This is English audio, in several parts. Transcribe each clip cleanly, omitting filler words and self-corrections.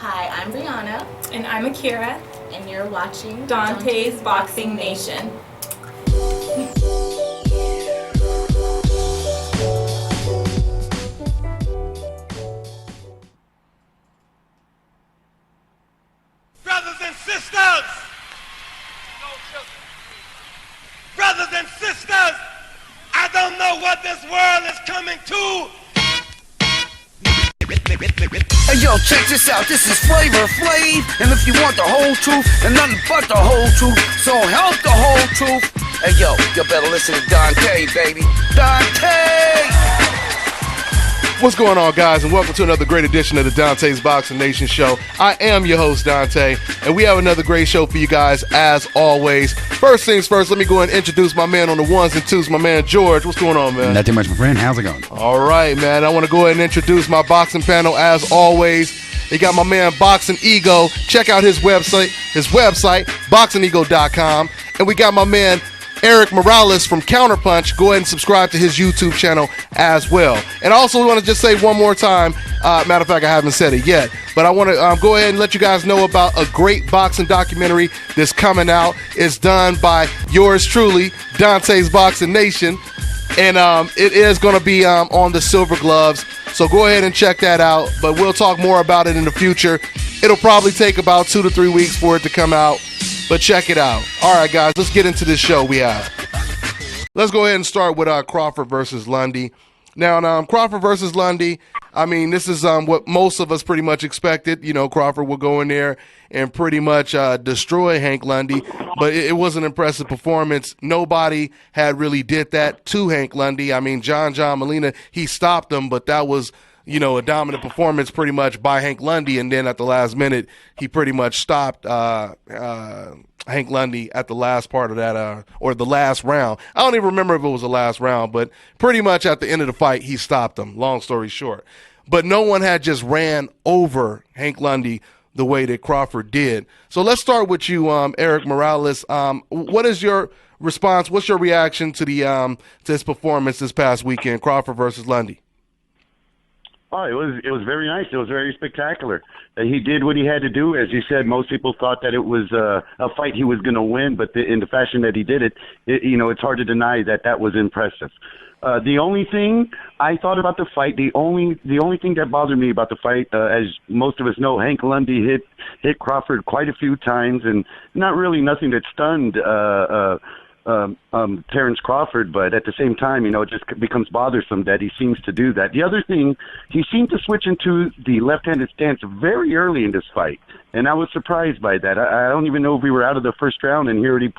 Hi, I'm Brianna. And I'm Akira. And you're watching Dante's Boxing Nation. Brothers and sisters! Brothers and sisters! I don't know what this world is coming to. Hey yo, check this out, this is Flavor Flav, and if you want the whole truth, and nothing but the whole truth, so help the whole truth. Hey yo, you better listen to Dante, baby. Dante! What's going on, guys, and welcome to another great edition of the Dante's Boxing Nation Show. I am your host, Dante, and we have another great show for you guys, as always. First things first, let me go ahead and introduce my man on the ones and twos, my man George. What's going on, man? Not too much, my friend. How's it going? All right, man. I want to go ahead and introduce my boxing panel, as always. They got my man Boxing Ego. Check out his website, boxingego.com. And we got my man Eric Morales from Counterpunch. Go ahead and subscribe to his YouTube channel as well. And also, we want to just say one more time, matter of fact, I haven't said it yet, but I want to go ahead and let you guys know about a great boxing documentary that's coming out. It's done by yours truly, Dante's Boxing Nation, and it is going to be on the Silver Gloves. So go ahead and check that out, but we'll talk more about it in the future. It'll probably take about 2 to 3 weeks for it to come out. But check it out. All right, guys, let's get into this show we have. Let's go ahead and start with Crawford versus Lundy. Now, Crawford versus Lundy, I mean, this is what most of us pretty much expected. You know, Crawford will go in there and pretty much destroy Hank Lundy, but it was an impressive performance. Nobody had really did that to Hank Lundy. I mean, John Molina, he stopped him, but that was, you know, a dominant performance pretty much by Hank Lundy, and then at the last minute, he pretty much stopped Hank Lundy at the last part of that, or the last round. I don't even remember if it was the last round, but pretty much at the end of the fight, he stopped him, long story short. But no one had just ran over Hank Lundy the way that Crawford did. So let's start with you, Eric Morales. What is your response? What's your reaction to to his performance this past weekend, Crawford versus Lundy? Oh, it was very nice. It was very spectacular. He did what he had to do. As you said, most people thought that it was a fight he was going to win, but in the fashion that he did it, it's hard to deny that was impressive. The only thing I thought about the fight, the only thing that bothered me about the fight, as most of us know, Hank Lundy hit Crawford quite a few times, and not really nothing that stunned Terrence Crawford, but at the same time, it just becomes bothersome that he seems to do that. The other thing, he seemed to switch into the left-handed stance very early in this fight, and I was surprised by that. I don't even know if we were out of the first round, and he already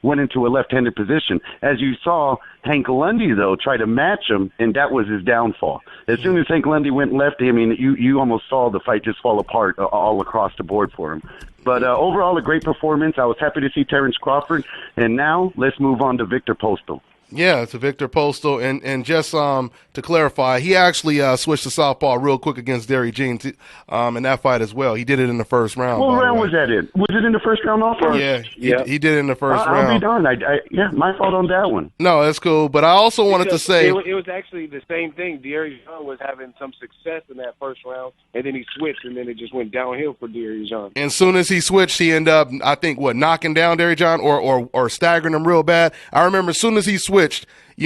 went into a left-handed position. As you saw, Hank Lundy, though, tried to match him, and that was his downfall. As soon as Hank Lundy went left, I mean, you almost saw the fight just fall apart all across the board for him. But overall, a great performance. I was happy to see Terrence Crawford. And now let's move on to Viktor Postol. Yeah, to Viktor Postol. And just to clarify, he actually switched to southpaw real quick against Derry Jean in that fight as well. He did it in the first round. What round was that in? Was it in the first round also? Yeah, he did it in the first round. I'll be darned. My fault on that one. No, that's cool. But I also wanted to say it was actually the same thing. Derry Jean was having some success in that first round, and then he switched, and then it just went downhill for Derry Jean. And as soon as he switched, he ended up, I think, knocking down Derry Jean or staggering him real bad. I remember as soon as he switched,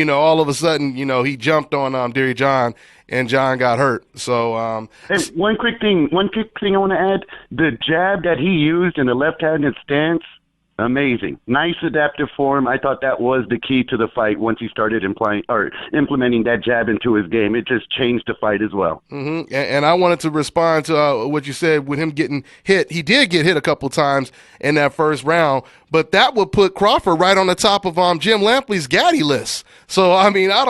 all of a sudden, he jumped on Derry Jean, and John got hurt. So, hey, one quick thing I want to add: the jab that he used in the left-handed stance, amazing, nice adaptive form. I thought that was the key to the fight. Once he started implementing that jab into his game, it just changed the fight as well. Mm-hmm. And I wanted to respond to what you said with him getting hit. He did get hit a couple times in that first round, but that would put Crawford right on the top of Jim Lampley's Gaddy list. So I mean, I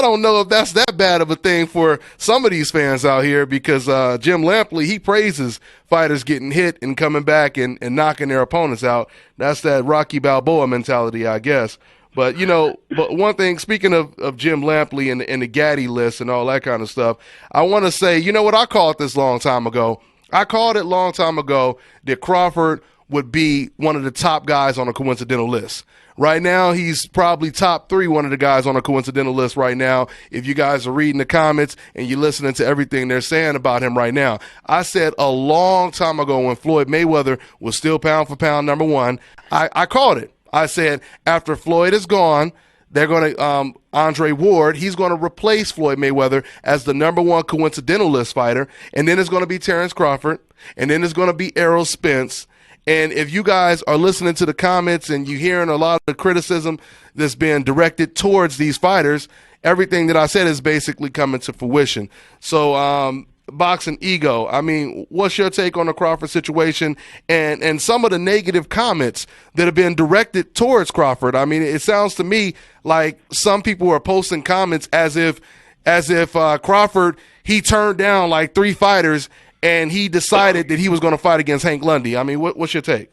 don't know if that's that bad of a thing for some of these fans out here, because Jim Lampley, he praises fighters getting hit and coming back and knocking their opponents out. That's that Rocky Balboa mentality, I guess. But but one thing, speaking of Jim Lampley and the Gaddy list and all that kind of stuff, I want to say, what I called this long time ago. I called it long time ago that Crawford would be one of the top guys on a coincidental list. Right now, he's probably top 3, one of the guys on a coincidental list right now. If you guys are reading the comments and you're listening to everything they're saying about him right now. I said a long time ago when Floyd Mayweather was still pound for pound number 1, I called it. I said after Floyd is gone, they're going to Andre Ward, he's going to replace Floyd Mayweather as the number 1 coincidental list fighter. And then it's going to be Terrence Crawford. And then it's going to be Errol Spence. And if you guys are listening to the comments and you're hearing a lot of the criticism that's being directed towards these fighters, everything that I said is basically coming to fruition. So, Boxing Ego, I mean, what's your take on the Crawford situation and some of the negative comments that have been directed towards Crawford? I mean, it sounds to me like some people are posting comments as if Crawford, he turned down like 3 fighters and he decided that he was going to fight against Hank Lundy. I mean, what's your take?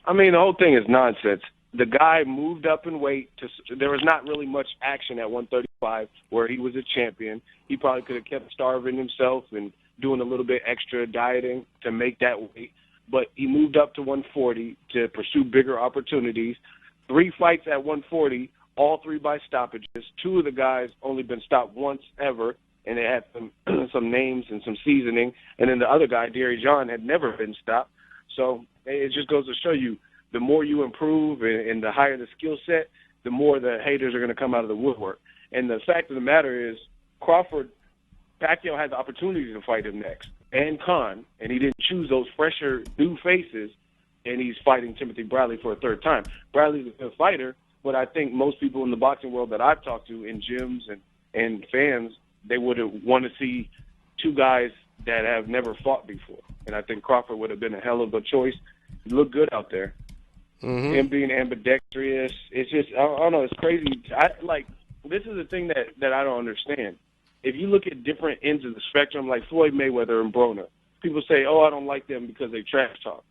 I mean, the whole thing is nonsense. The guy moved up in weight. There was not really much action at 135 where he was a champion. He probably could have kept starving himself and doing a little bit extra dieting to make that weight. But he moved up to 140 to pursue bigger opportunities. 3 fights at 140, all 3 by stoppages. 2 of the guys only been stopped once ever, and they had some names and some seasoning. And then the other guy, Derry John, had never been stopped. So it just goes to show you, the more you improve and the higher the skill set, the more the haters are going to come out of the woodwork. And the fact of the matter is, Pacquiao had the opportunity to fight him next, and Khan, and he didn't choose those fresher new faces, and he's fighting Timothy Bradley for a 3rd time. Bradley's a good fighter, but I think most people in the boxing world that I've talked to in gyms and fans, they would want to see 2 guys that have never fought before. And I think Crawford would have been a hell of a choice. He looked good out there. Mm-hmm. Him being ambidextrous, it's just, I don't know, it's crazy. This is the thing that I don't understand. If you look at different ends of the spectrum, like Floyd Mayweather and Broner, people say, oh, I don't like them because they trash talk,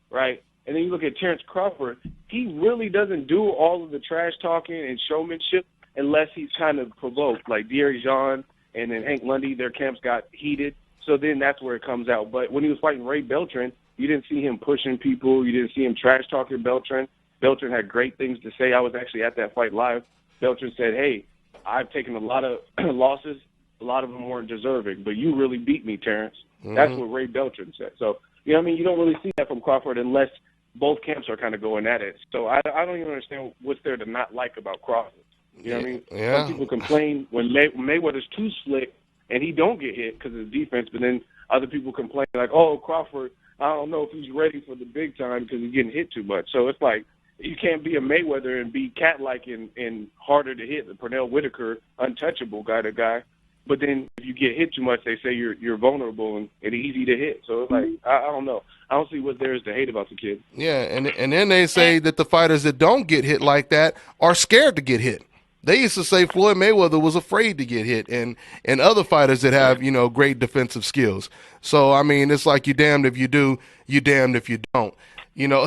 right? And then you look at Terrence Crawford, he really doesn't do all of the trash talking and showmanship unless he's kind of provoked. Like Derry John and then Hank Lundy, their camps got heated, so then that's where it comes out. But when he was fighting Ray Beltran, you didn't see him pushing people. You didn't see him trash-talking Beltran. Beltran had great things to say. I was actually at that fight live. Beltran said, hey, I've taken a lot of losses. A lot of them weren't deserving, but you really beat me, Terrence. Mm-hmm. That's what Ray Beltran said. So, you know what I mean? You don't really see that from Crawford unless both camps are kind of going at it. So I don't even understand what's there to not like about Crawford. You know what I mean? Yeah. Some people complain when Mayweather's too slick and he don't get hit because of his defense, but then other people complain like, oh, Crawford, I don't know if he's ready for the big time because he's getting hit too much. So it's like you can't be a Mayweather and be cat-like and harder to hit. The Pernell Whitaker, untouchable guy to guy. But then if you get hit too much, they say you're vulnerable and easy to hit. So it's like, I don't know. I don't see what there is to hate about the kid. Yeah, and then they say that the fighters that don't get hit like that are scared to get hit. They used to say Floyd Mayweather was afraid to get hit, and other fighters that have, great defensive skills. So, I mean, it's like you damned if you do, you damned if you don't.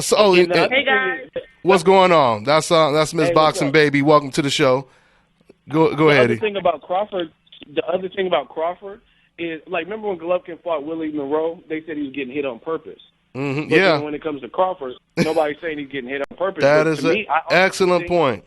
So hey, guys. What's going on? That's Miss Boxing Baby. Welcome to the show. Go ahead. The other thing about Crawford is, like, remember when Golovkin fought Willie Monroe? They said he was getting hit on purpose. Mm-hmm. But then when it comes to Crawford, nobody's saying he's getting hit on purpose. That is an excellent point.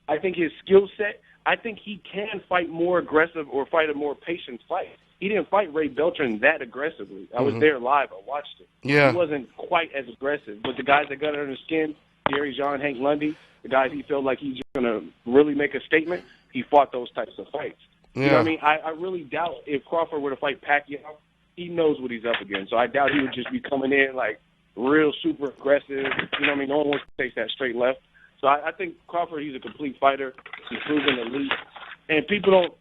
I think his skill set, I think he can fight more aggressive or fight a more patient fight. He didn't fight Ray Beltran that aggressively. I was there live. I watched it. Yeah. He wasn't quite as aggressive. But the guys that got under his skin, Derry John, Hank Lundy, the guys he felt like he's going to really make a statement, he fought those types of fights. Yeah. You know what I mean? I really doubt if Crawford were to fight Pacquiao, he knows what he's up against. So I doubt he would just be coming in like real super aggressive. You know what I mean? No one wants to face that straight left. So I think Crawford, he's a complete fighter. He's proven elite. And people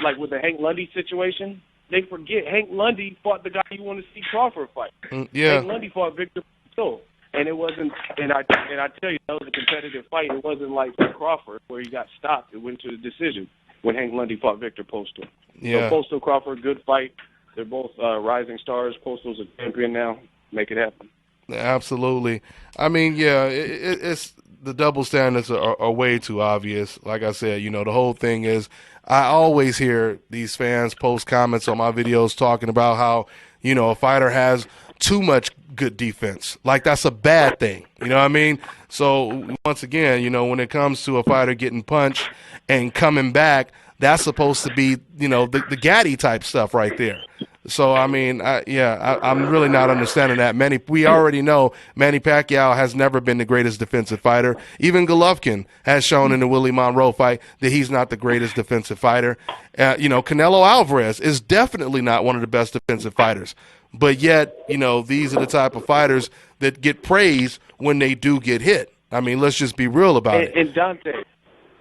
like with the Hank Lundy situation, they forget Hank Lundy fought the guy you want to see Crawford fight. Yeah. Hank Lundy fought Viktor Postol. And it wasn't, and I tell you, that was a competitive fight. It wasn't like Crawford where he got stopped. It went to the decision when Hank Lundy fought Viktor Postol. Yeah. So Postol, Crawford, good fight. They're both rising stars. Postol's a champion now. Make it happen. Absolutely. I mean, yeah, it's the double standards are way too obvious. Like I said, the whole thing is I always hear these fans post comments on my videos talking about how, a fighter has too much good defense. Like, that's a bad thing. You know what I mean? So, once again, you know, when it comes to a fighter getting punched and coming back, that's supposed to be, you know, the Gennady type stuff right there. So, I mean, I'm really not understanding that. We already know Manny Pacquiao has never been the greatest defensive fighter. Even Golovkin has shown in the Willie Monroe fight that he's not the greatest defensive fighter. You know, Canelo Alvarez is definitely not one of the best defensive fighters. But yet, you know, these are the type of fighters that get praised when they do get hit. I mean, let's just be real about it. And Dante,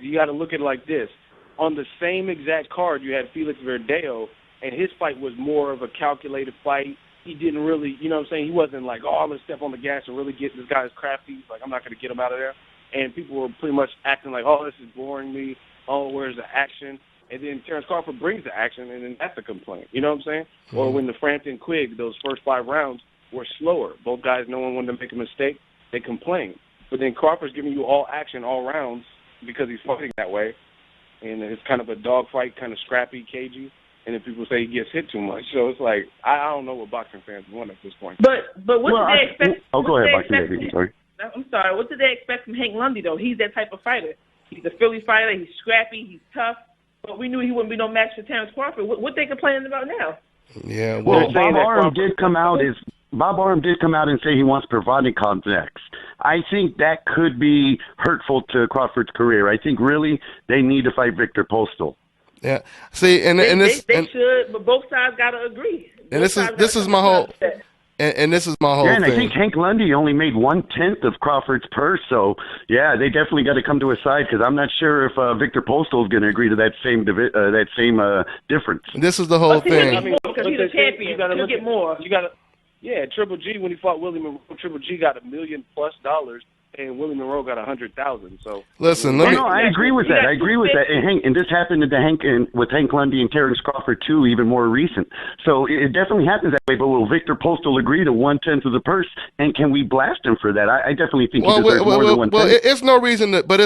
you got to look at it like this. On the same exact card, you had Felix Verdejo, and his fight was more of a calculated fight. He didn't really, you know what I'm saying? He wasn't like, oh, let's step on the gas and really get this guy's crafty. He's like, I'm not going to get him out of there. And people were pretty much acting like, oh, this is boring me. Oh, where's the action? And then Terrence Crawford brings the action, and then that's a complaint. You know what I'm saying? Mm-hmm. Or when the Frampton Quigg, those first 5 rounds were slower. Both guys, no one wanted to make a mistake. They complained. But then Crawford's giving you all action, all rounds, because he's fighting that way. And it's kind of a dogfight, kind of scrappy, cagey. And then people say he gets hit too much. So it's like, I don't know what boxing fans want at this point. But what did they expect? Oh, go ahead, boxing lady. Sorry. I'm sorry. What did they expect from Hank Lundy, though? He's that type of fighter. He's a Philly fighter. He's scrappy. He's tough. But we knew he wouldn't be no match for Terrence Crawford. What they complaining about now? Yeah, well, Bob Arum did come out and say he wants Provodnikov next. I think that could be hurtful to Crawford's career. I think really they need to fight Viktor Postol. Yeah. See, they should, but both sides got to agree. And this is my whole. And this is my whole thing. I think Hank Lundy only made 1/10 of Crawford's purse, so yeah, they definitely got to come to a side because I'm not sure if Viktor Postol is going to agree to that same difference. This is the whole thing. I mean, because he's a champion, you got to get more. You got to, yeah. Triple G when he fought Willie Monroe, Triple G got $1 million+, and Willie Monroe got 100,000. So listen, I agree with that. I agree with that. And this happened with Hank Lundy and Terrence Crawford too, even more recent. So it definitely happens that way. But will Viktor Postol agree to 1/10 of the purse? And can we blast him for that? I definitely think he deserves more than 1/10. Well, it's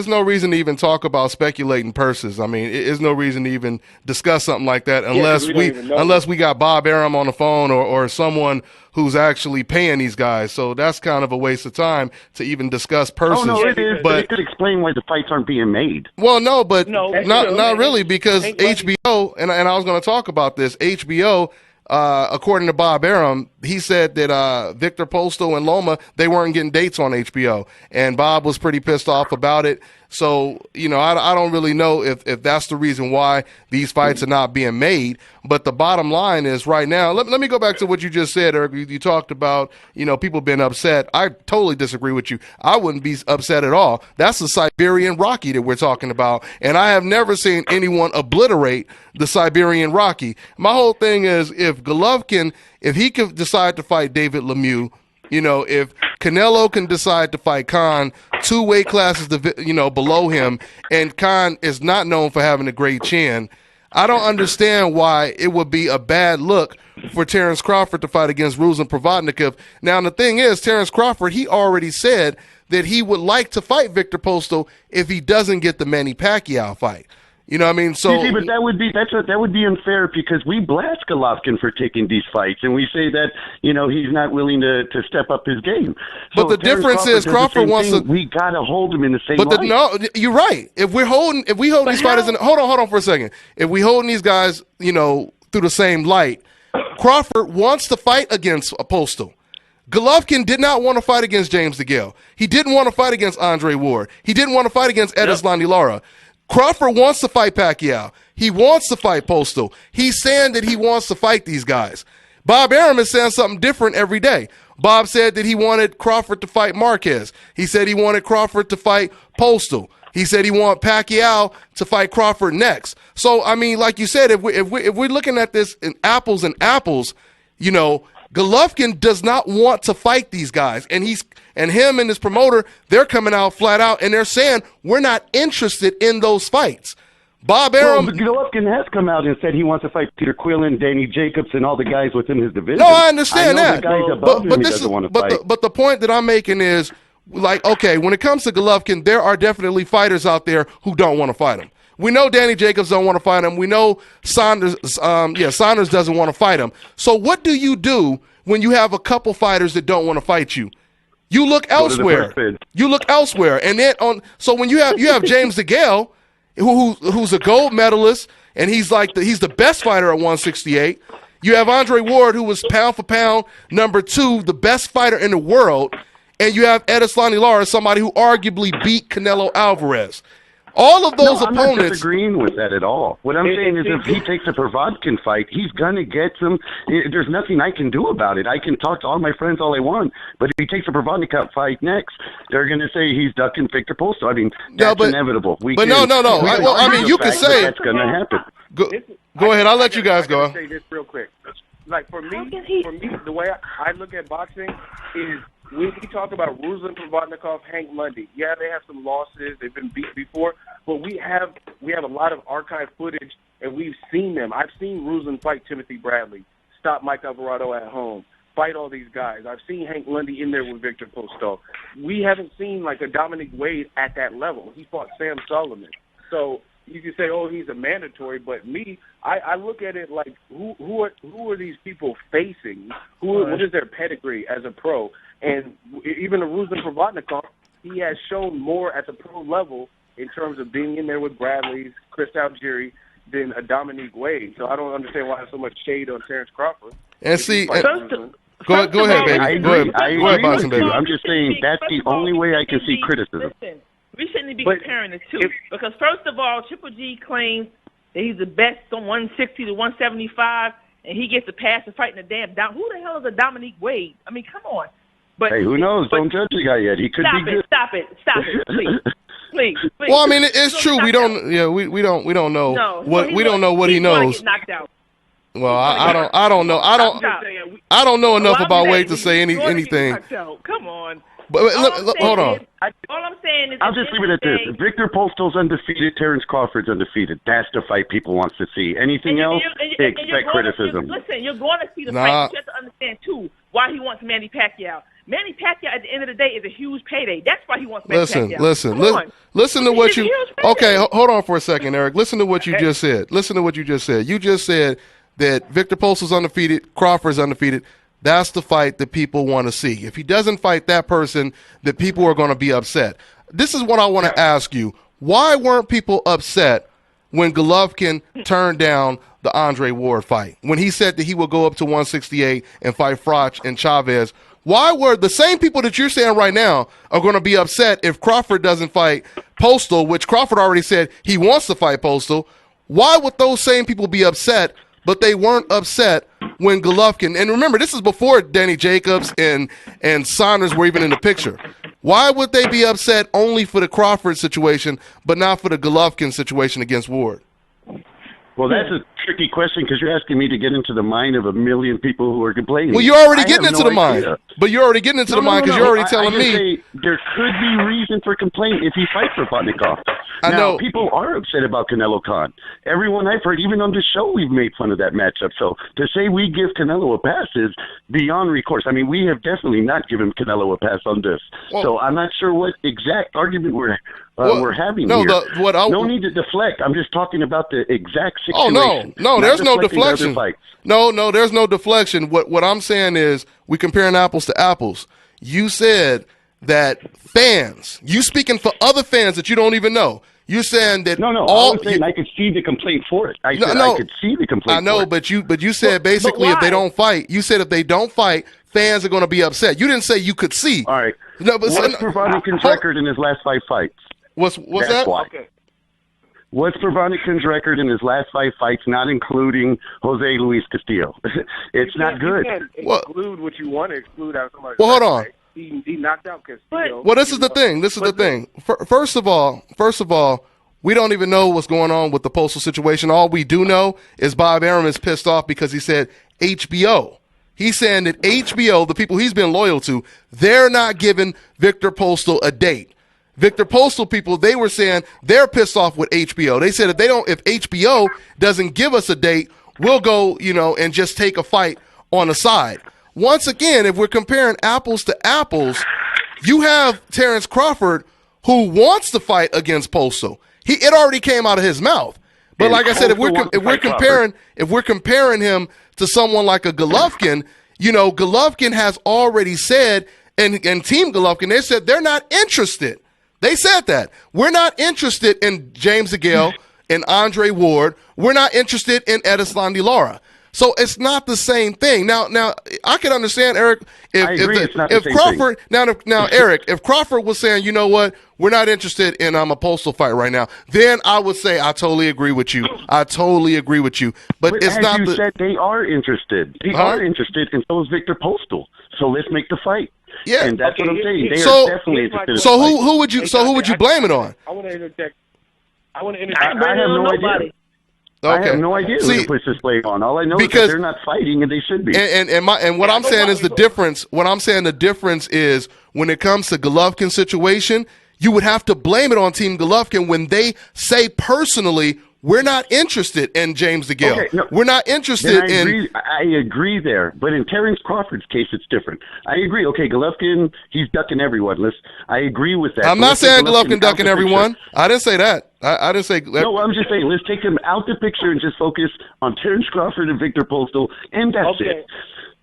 no reason to even talk about speculating purses. I mean, it's no reason to even discuss something like that unless we got Bob Arum on the phone or someone who's actually paying these guys. So that's kind of a waste of time to even discuss purses. Oh, no, it is, but it could explain why the fights aren't being made. Well, no, but not really, because HBO, and I was going to talk about this, HBO, according to Bob Arum, he said that Viktor Postol and Loma, they weren't getting dates on HBO, and Bob was pretty pissed off about it. So, you know, I don't really know if that's the reason why these fights are not being made. But the bottom line is right now, let me go back to what you just said, Eric. You talked about, you know, people being upset. I totally disagree with you. I wouldn't be upset at all. That's the Siberian Rocky that we're talking about. And I have never seen anyone obliterate the Siberian Rocky. My whole thing is if Golovkin, if he could decide to fight David Lemieux, you know, if Canelo can decide to fight Khan 2 weight classes, below him, and Khan is not known for having a great chin, I don't understand why it would be a bad look for Terrence Crawford to fight against Ruslan Provodnikov. Now, the thing is, Terrence Crawford, he already said that he would like to fight Viktor Postol if he doesn't get the Manny Pacquiao fight. You know what I mean? So, but that would be unfair because we blast Golovkin for taking these fights, and we say that he's not willing to step up his game. But the difference is Crawford wants to. We gotta hold him in the same. But no, you're right. If we hold these fighters in, hold on for a second. If we holding these guys, through the same light, Crawford wants to fight against a Postol. Golovkin did not want to fight against James DeGale. He didn't want to fight against Andre Ward. He didn't want to fight against Erislandy Lara. Crawford wants to fight Pacquiao. He wants to fight Postol. He's saying that he wants to fight these guys. Bob Arum is saying something different every day. Bob said that he wanted Crawford to fight Marquez. He said he wanted Crawford to fight Postol. He said he wanted Pacquiao to fight Crawford next. So, I mean, like you said, if we're looking at this in apples and apples, Golovkin does not want to fight these guys, and him and his promoter, they're coming out flat out, and they're saying we're not interested in those fights. Bob Arum, Golovkin has come out and said he wants to fight Peter Quillen, Danny Jacobs, and all the guys within his division. No, I understand that. The guys above him he doesn't want to fight. But the point that I'm making is, like, okay, when it comes to Golovkin, there are definitely fighters out there who don't want to fight him. We know Danny Jacobs don't want to fight him. We know Saunders doesn't want to fight him. So what do you do when you have a couple fighters that don't want to fight you? You look elsewhere. You look elsewhere, and then so when you have James DeGale, who's a gold medalist, and he's the best fighter at 168. You have Andre Ward, who was pound for pound number 2, the best fighter in the world, and you have Edeslani Lara, somebody who arguably beat Canelo Alvarez. All of those opponents. I'm not disagreeing with that at all. What I'm saying is if he takes a Provodkin fight, he's going to get some. There's nothing I can do about it. I can talk to all my friends all I want, but if he takes a Provodkin fight next, they're going to say he's ducking Viktor Postol. I mean, that's inevitable. No. I mean, you can say that's going to happen. Go ahead. I'll let you guys go. I'll say this real quick. Like for me, the way I look at boxing is. We talk about Ruslan Provodnikov, Hank Lundy. Yeah, they have some losses. They've been beat before, but we have a lot of archive footage, and we've seen them. I've seen Ruslan fight Timothy Bradley, stop Mike Alvarado at home, fight all these guys. I've seen Hank Lundy in there with Viktor Postol. We haven't seen like a Dominic Wade at that level. He fought Sam Sullivan. So you can say, oh, he's a mandatory, but I look at it like who are these people facing? What is their pedigree as a pro? And even a Ruslan Provodnikov, he has shown more at the pro level in terms of being in there with Bradley's, Chris Algieri, than a Dominique Wade. So I don't understand why there's so much shade on Terrence Crawford. And see, go ahead, baby. I agree with you. I'm just saying that's the only way I can see criticism. Listen, we shouldn't be comparing the two. Because first of all, Triple G claims that he's the best from 160 to 175, and he gets a pass to fighting a damn down. Who the hell is a Dominique Wade? I mean, come on. But, hey, who knows? Don't judge the guy yet. He could be good. Stop it, please. Well, I mean, it's true. We don't. Yeah, we don't know we don't know what he knows. Get knocked out. Well, I don't know. I don't know enough about Wade to say anything. Come on. But hold on. All I'm saying is, I'll just leave it at this: Viktor Postol's undefeated. Terrence Crawford's undefeated. That's the fight people want to see. Anything else, expect criticism. Listen, you're going to see the fight. But you have to understand too why he wants Manny Pacquiao. Manny Pacquiao, at the end of the day, is a huge payday. That's why he wants Manny Pacquiao. Listen to what you. Okay, hold on for a second, Eric. Listen to what you just said. You just said that Viktor Postol's undefeated, Crawford's undefeated. That's the fight that people want to see. If he doesn't fight that person, that people are going to be upset. This is what I want to ask you. Why weren't people upset when Golovkin turned down the Andre Ward fight? When he said that he would go up to 168 and fight Froch and Chavez, why were the same people that you're saying right now are going to be upset if Crawford doesn't fight Postol, which Crawford already said he wants to fight Postol? Why would those same people be upset, but they weren't upset when Golovkin, and remember, this is before Danny Jacobs and Saunders were even in the picture. Why would they be upset only for the Crawford situation, but not for the Golovkin situation against Ward? Well, that's a tricky question because you're asking me to get into the mind of a million people who are complaining. Well, you're already getting into the mind. But you're already getting into the mind because you're already telling me. There could be reason for complaint if he fights for Provodnikov. I know. People are upset about Canelo Khan. Everyone I've heard, even on the show, we've made fun of that matchup. So to say we give Canelo a pass is beyond recourse. I mean, we have definitely not given Canelo a pass on this. Well, so I'm not sure what exact argument we're having here. No need to deflect. I'm just talking about the exact situation. Oh, no, there's no deflection. No, there's no deflection. What I'm saying is we comparing apples to apples. You said that fans, you speaking for other fans that you don't even know. You're saying that I could see the complaint for it. I could see the complaint. I know, but you said basically if they don't fight, you said if they don't fight, fans are going to be upset. You didn't say you could see. All right. No, but what's Provodnikin's record in his last 5 fights? What's that? Why. Okay. What's Provodnikin's record in his last 5 fights, not including Jose Luis Castillo? It's not good. You can't exclude what you want to exclude out of somebody's Well, hold on. He knocked out Castillo. Well, this is the thing. First of all, we don't even know what's going on with the Postol situation. All we do know is Bob Arum is pissed off because he said HBO. He's saying that HBO, the people he's been loyal to, they're not giving Viktor Postol a date. Viktor Postol people, they were saying they're pissed off with HBO. They said if HBO doesn't give us a date, we'll go, and just take a fight on the side. Once again, if we're comparing apples to apples, you have Terrence Crawford who wants to fight against Postol. It already came out of his mouth. But And like I said, if we're Crawford. comparing him to someone like a Golovkin, Golovkin has already said, and Team Golovkin, they said they're not interested. They said that. We're not interested in James DeGale and Andre Ward. We're not interested in Edison De Lara. So it's not the same thing. Now I can understand, Eric, if Crawford now Eric, if Crawford was saying, you know what, we're not interested in a Postol fight right now, then I would say I totally agree with you. But it's as not you said, they are interesed. They are interested, and so is Viktor Postol. So let's make the fight. Yeah, and that's what I'm saying. They are definitely interested. So who would you blame it on? I want to interject. I have no idea. Okay. I have no idea who to push this blame on. All I know is that they're not fighting, and they should be. And what I'm saying is the difference. What I'm saying the difference is when it comes to Golovkin's situation, you would have to blame it on Team Golovkin when they say personally, we're not interested in James DeGale. Okay, no, we're not interested I agree there, but in Terrence Crawford's case, it's different. I agree. Okay, Golovkin, he's ducking everyone. I agree with that. I'm not saying Golovkin ducking everyone. I didn't say that. I didn't say. No, I'm just saying let's take him out the picture and just focus on Terrence Crawford and Viktor Postol, and that's it.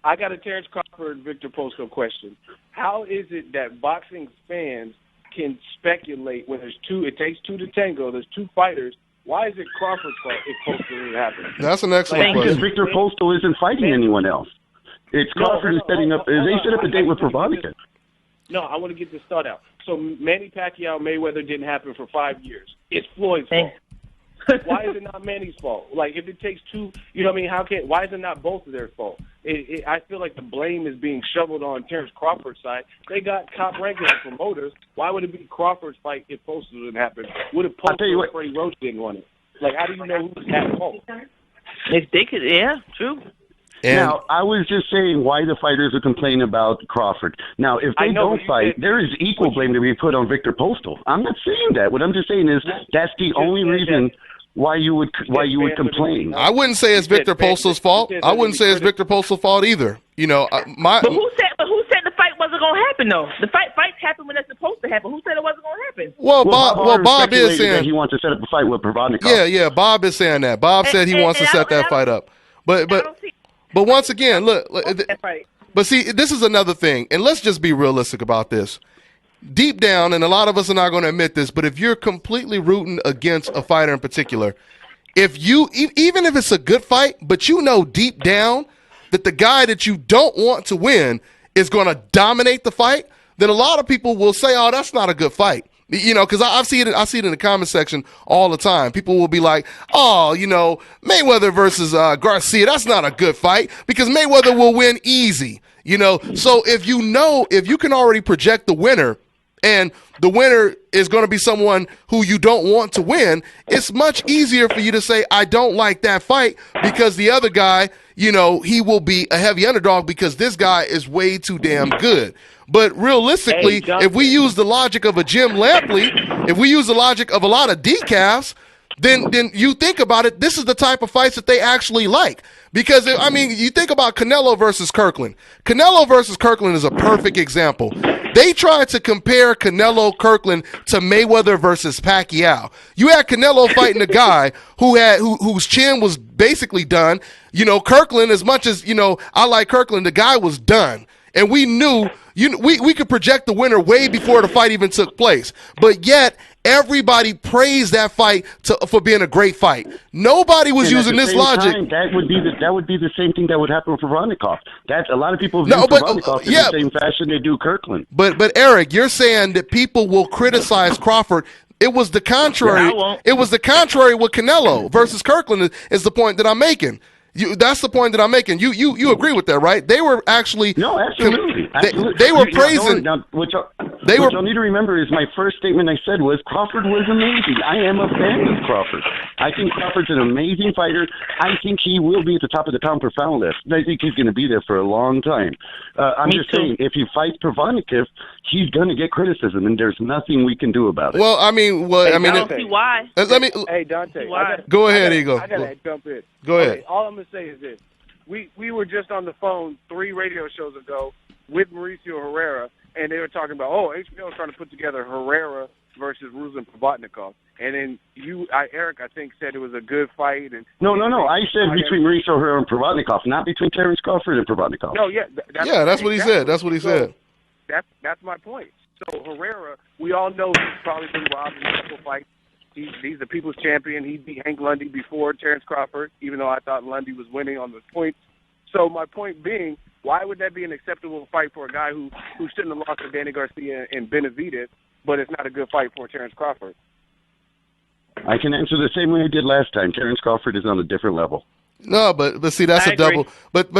I got a Terrence Crawford and Viktor Postol question. How is it that boxing fans can speculate when there's two? It takes two to tango. There's two fighters. Why is it Crawford's fault if Postol didn't happen? That's an excellent question. Because Viktor Postol isn't fighting anyone else. It's Crawford is setting up. They set up a date with Provodnica. No, I want to get this thought out. So Manny Pacquiao Mayweather didn't happen for 5 years. It's Floyd's fault. Why is it not Manny's fault? Like, if it takes two, why is it not both of their fault? I feel like the blame is being shoveled on Terrence Crawford's side. They got top-ranking promoters. Why would it be Crawford's fight if Postol didn't happen? Would it Postol or Freddie Roach didn't want it? Like, how do you know who's at fault? If they could, true. Now, I was just saying why the fighters are complaining about Crawford. Now, if they don't fight, there is equal blame to be put on Viktor Postol. I'm not saying that. What I'm just saying is that's the only reason why you would complain. I wouldn't say it's Viktor Postol's fault. I wouldn't say it's Viktor Postol's fault either. But who said the fight wasn't going to happen though? The fights happen when they're supposed to happen. Who said it wasn't going to happen? Well, Bob is saying that he wants to set up a fight with Provodnikov. Yeah, Bob is saying that. Bob said he wants to set that fight up. But once again, look. But see, this is another thing, and let's just be realistic about this. Deep down, and a lot of us are not going to admit this, but if you're completely rooting against a fighter in particular, even if it's a good fight, but you know deep down that the guy that you don't want to win is going to dominate the fight, then a lot of people will say, "Oh, that's not a good fight." Because I see it in the comment section all the time. People will be like, "Oh, Mayweather versus Garcia, that's not a good fight because Mayweather will win easy." So if you can already project the winner, and the winner is going to be someone who you don't want to win, it's much easier for you to say, I don't like that fight because the other guy, he will be a heavy underdog because this guy is way too damn good. But realistically, if we use the logic of a Jim Lampley, if we use the logic of a lot of decafs, then you think about it, this is the type of fights that they actually like. Because, you think about Canelo versus Kirkland. Canelo versus Kirkland is a perfect example. They tried to compare Canelo-Kirkland to Mayweather versus Pacquiao. You had Canelo fighting a guy whose chin was basically done. Kirkland, as much as, I like Kirkland, the guy was done. And we knew we could project the winner way before the fight even took place. But yet, everybody praised that fight for being a great fight. Nobody was using this logic. That would be the same thing that would happen for Provodnikov. That's a lot of people view Provodnikov in the same fashion they do Kirkland. But Eric, you're saying that people will criticize Crawford. It was the contrary. It was the contrary with Canelo versus Kirkland is the point that I'm making. That's the point that I'm making. You agree with that, right? They were actually absolutely. They were praising. What y'all need to remember is my first statement I said was Crawford was amazing. I am a fan of Crawford. I think Crawford's an amazing fighter. I think he will be at the top of the pound for pound list. I think he's going to be there for a long time. I'm just saying, if he fights Provodnikov, he's going to get criticism, and there's nothing we can do about it. I don't see why. Hey, Dante. Go ahead, Eagle. I got to jump in. Go ahead. All I'm going to say is this. We were just on the phone 3 radio shows ago with Mauricio Herrera, and they were talking about, HBO is trying to put together Herrera versus Ruslan Provodnikov. And then Eric, I think, said it was a good fight. And No. I said between Mauricio Herrera and Provodnikov, not between Terrence Crawford and Provodnikov. No, yeah. That's what he said. That's what he said. That's my point. So Herrera, we all know he's probably been robbed in a couple fights. He's the people's champion. He beat Hank Lundy before Terrence Crawford, even though I thought Lundy was winning on the points. So my point being, why would that be an acceptable fight for a guy who shouldn't have lost to Danny Garcia and Benavidez, but it's not a good fight for Terrence Crawford? I can answer the same way I did last time. Terrence Crawford is on a different level. No, but see, that's a double. But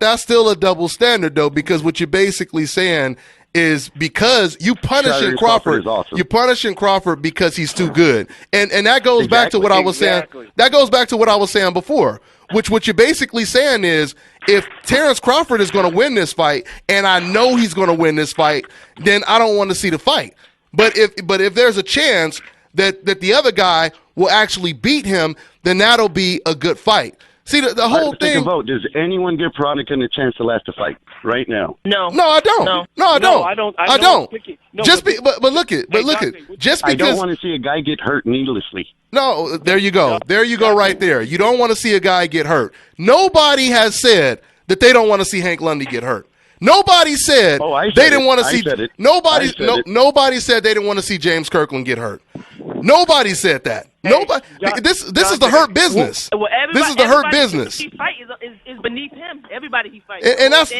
that's still a double standard, though, because what you're basically saying is because you punishing Crawford, awesome. you're punishing Crawford because he's too good, and that goes back to what I was saying. That goes back to what I was saying before. Which what you're basically saying is, if Terrence Crawford is going to win this fight, and I know he's going to win this fight, then I don't want to see the fight. But if there's a chance that the other guy will actually beat him, then that'll be a good fight. See, the whole thing. Take a vote. Does anyone give Provodnikov a chance to last a fight right now? No, I don't. No, I don't. I don't. No, but look it. Just because I don't want to see a guy get hurt needlessly. No, there you go. There you go right there. You don't want to see a guy get hurt. Nobody has said that they don't want to see Hank Lundy get hurt. Nobody said they didn't want to see. Nobody said they didn't want to see James Kirkland get hurt. Nobody said that. Nobody. This is the hurt business. This is the hurt business. He fight is beneath him. Everybody he fights. And that's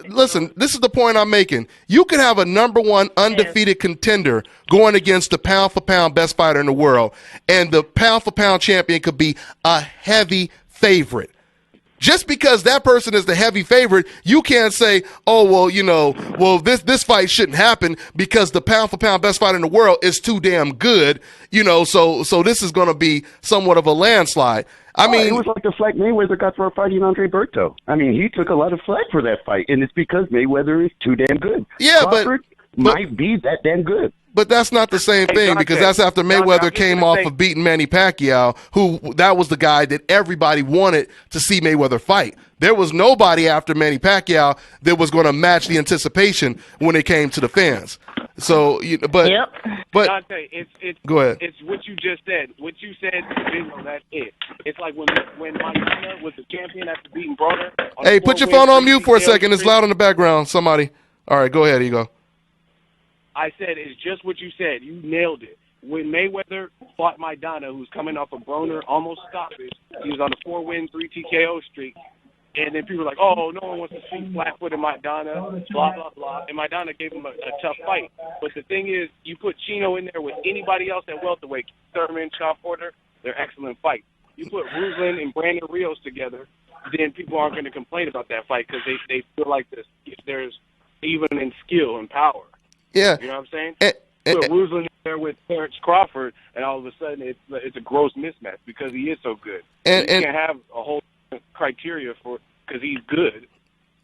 listen. This is the point I'm making. You could have a number one undefeated contender going against the pound for pound best fighter in the world, and the pound for pound champion could be a heavy favorite. Just because that person is the heavy favorite, you can't say, this fight shouldn't happen because the pound for pound best fighter in the world is too damn good, so this is going to be somewhat of a landslide. I mean, it was like the flack Mayweather got for fighting Andre Berto. I mean, he took a lot of flack for that fight, and it's because Mayweather is too damn good. Yeah, Crawford might be that damn good. But that's not the same thing, because that's after Mayweather came off of beating Manny Pacquiao, that was the guy that everybody wanted to see Mayweather fight. There was nobody after Manny Pacquiao that was going to match the anticipation when it came to the fans. So, but Dante, it's go ahead. It's what you just said. What you said, bingo, that's it. It's like when Montana was the champion after beating Broner. Hey, put your phone on mute for a second. It's loud in the background. Somebody. All right, go ahead. Here you go. I said it's just what you said. You nailed it. When Mayweather fought Maidana, who's coming off a Broner almost stoppage, he was on a 4-win, 3 TKO streak, and then people were like, oh, no one wants to see flat-footed Maidana, blah, blah, blah, and Maidana gave him a tough fight. But the thing is, you put Chino in there with anybody else at welterweight, Thurman, Shaw Porter, they're excellent fights. You put Ruslan and Brandon Rios together, then people aren't going to complain about that fight because they feel like there's even in skill and power. Yeah. You know what I'm saying? Put Ruslan in there with Terrence Crawford, and all of a sudden it's a gross mismatch because he is so good. You can't have a whole criteria for because he's good.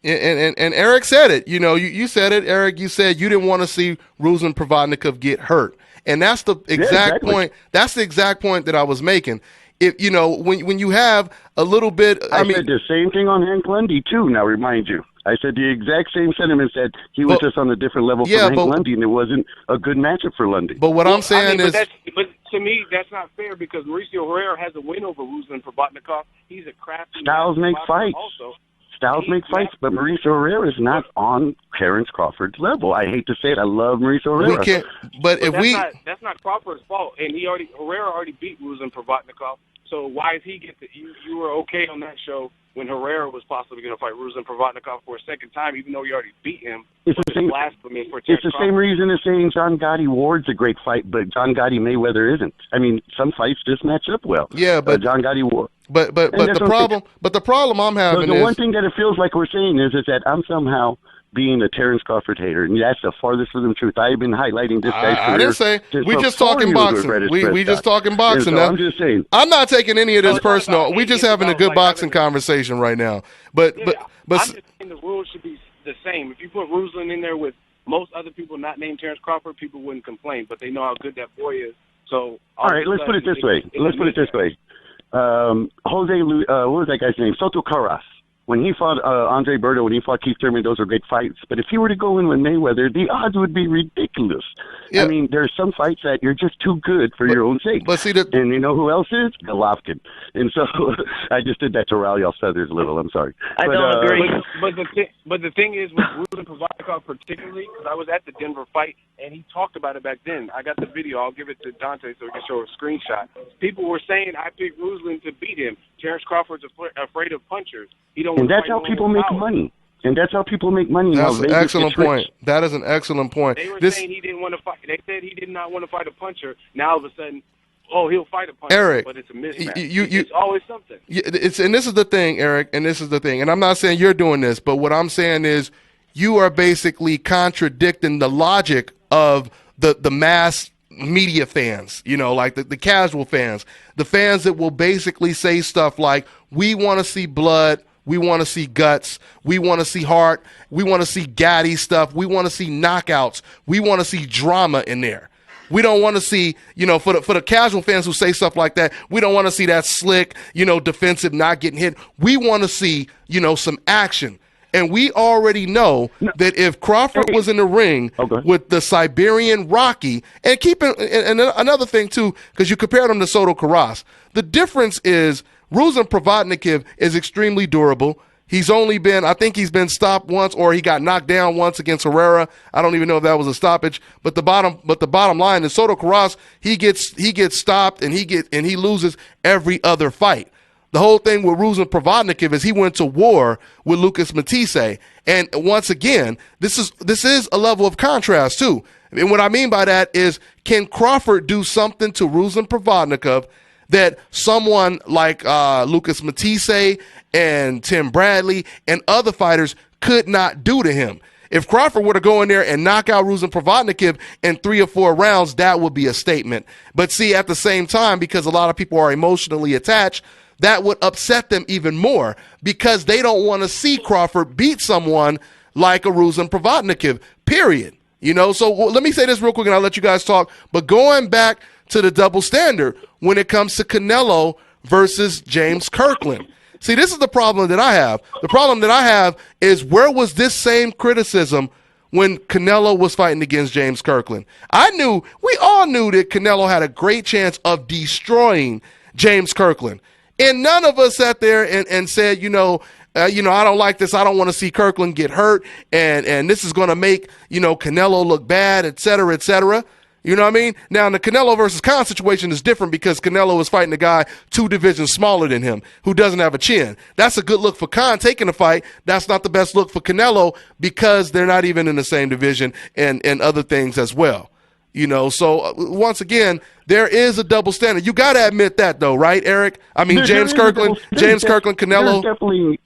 And Eric said it. You said it, Eric. You said you didn't want to see Ruslan Provodnikov get hurt, and that's the exact point. That's the exact point that I was making. If when you have a little bit, I said the same thing on Hank Lundy too. Now remind you. I said the exact same sentiment. Said he was just on a different level from Hank Lundy, and it wasn't a good matchup for Lundy. But what I'm saying is, but to me, that's not fair because Mauricio Herrera has a win over Ruslan Provodnikov. He's a crafty. Styles make fights. Also. Styles make fights, but Mauricio Herrera is not on Terrence Crawford's level. I hate to say it. I love Mauricio Herrera. That's not Crawford's fault, and Herrera already beat Ruslan Provodnikov. So why is he get the? You were okay on that show when Herrera was possibly going to fight Ruslan Provodnikov for a second time, even though he already beat him. It's the same reason as saying John Gotti Ward's a great fight, but John Gotti Mayweather isn't. I mean, some fights just match up well. Yeah, but John Gotti Ward. But the problem I'm having is the one thing that it feels like we're saying is that I'm somehow being a Terrence Crawford hater, and that's the farthest from the truth. I've been highlighting this guy's career. I didn't say we just talking boxing. We just talking boxing. So I'm just saying. I'm not taking any of this personal. We just having a good boxing conversation right now. But I'm just saying the rules should be the same. If you put Ruslan in there with most other people not named Terrence Crawford, people wouldn't complain. But they know how good that boy is. So all right, let's put it this way. Jose, what was that guy's name? Soto Caras. When he fought Andre Berto, when he fought Keith Thurman, those were great fights. But if he were to go in with Mayweather, the odds would be ridiculous. Yeah. I mean, there are some fights that you're just too good for your own sake. But see, and you know who else is? Golovkin. And so I just did that to rile y'all's feathers a little. I'm sorry. I don't agree. But the thing is, with Ruben Provodnikov particularly, because I was at the Denver fight, and he talked about it back then. I got the video. I'll give it to Dante so we can show a screenshot. People were saying, I picked Ruslan to beat him. Terrence Crawford's afraid of punchers. And that's how people make money. And that's how people make money. That's an excellent point. That is an excellent point. They were saying he didn't want to fight. They said he did not want to fight a puncher. Now all of a sudden, he'll fight a puncher. Eric, but it's a mismatch. It's always something. And this is the thing, Eric, and this is the thing. And I'm not saying you're doing this, but what I'm saying is you are basically contradicting the logic of the mass media fans, like the casual fans, the fans that will basically say stuff like, we want to see blood, we want to see guts, we want to see heart, we want to see gaddy stuff, we want to see knockouts, we want to see drama in there. We don't want to see, for the casual fans who say stuff like that, we don't want to see that slick, defensive, not getting hit. We want to see, some action. And we already know that if Crawford was in the ring with the Siberian Rocky, and another thing too, because you compared him to Soto Karass, the difference is Ruslan Provodnikov is extremely durable. He's only been, I think he's been stopped once, or he got knocked down once against Herrera. I don't even know if that was a stoppage. But the bottom line is Soto Karass, he gets stopped and he loses every other fight. The whole thing with Ruslan Provodnikov is he went to war with Lucas Matisse. And once again, this is a level of contrast too. And what I mean by that is, can Crawford do something to Ruslan Provodnikov that someone like Lucas Matisse and Tim Bradley and other fighters could not do to him? If Crawford were to go in there and knock out Ruslan Provodnikov in 3 or 4 rounds, that would be a statement. But see, at the same time, because a lot of people are emotionally attached, that would upset them even more because they don't want to see Crawford beat someone like a Ruslan Provodnikov, period. So let me say this real quick and I'll let you guys talk. But going back to the double standard when it comes to Canelo versus James Kirkland. See, this is the problem that I have. The problem that I have is, where was this same criticism when Canelo was fighting against James Kirkland? We all knew that Canelo had a great chance of destroying James Kirkland. And none of us sat there and said, I don't like this. I don't want to see Kirkland get hurt. And this is going to make, Canelo look bad, et cetera, et cetera. You know what I mean? Now, the Canelo versus Khan situation is different because Canelo is fighting a guy 2 divisions smaller than him who doesn't have a chin. That's a good look for Khan taking the fight. That's not the best look for Canelo because they're not even in the same division and other things as well. So once again, there is a double standard. You got to admit that, though, right, Eric? I mean, James Kirkland, Canelo.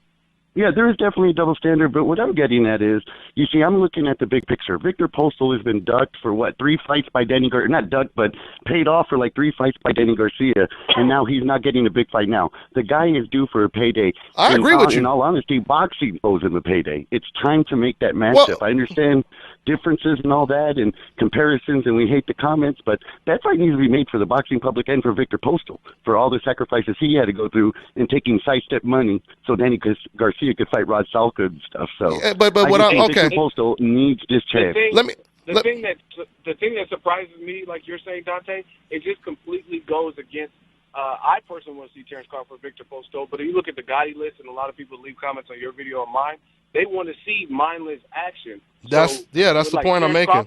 There is definitely a double standard, but what I'm getting at is, you see, I'm looking at the big picture. Viktor Postol has been ducked for 3 fights by Danny Garcia, not ducked, but paid off for 3 fights by Danny Garcia, and now he's not getting a big fight now. The guy is due for a payday. I agree with you. In all honesty, boxing owes him a payday. It's time to make that matchup. I understand differences and all that and comparisons, and we hate the comments, but that fight needs to be made for the boxing public and for Viktor Postol, for all the sacrifices he had to go through in taking sidestep money so Danny Garcia could fight Rod Salka and stuff. So, but what Viktor Postol needs this chance. The thing that surprises me, like you're saying, Dante, it just completely goes against. I personally want to see Terrence Crawford, Viktor Postol, but if you look at the Gotti list, and a lot of people leave comments on your video and mine, they want to see mindless action. That's the point I'm making.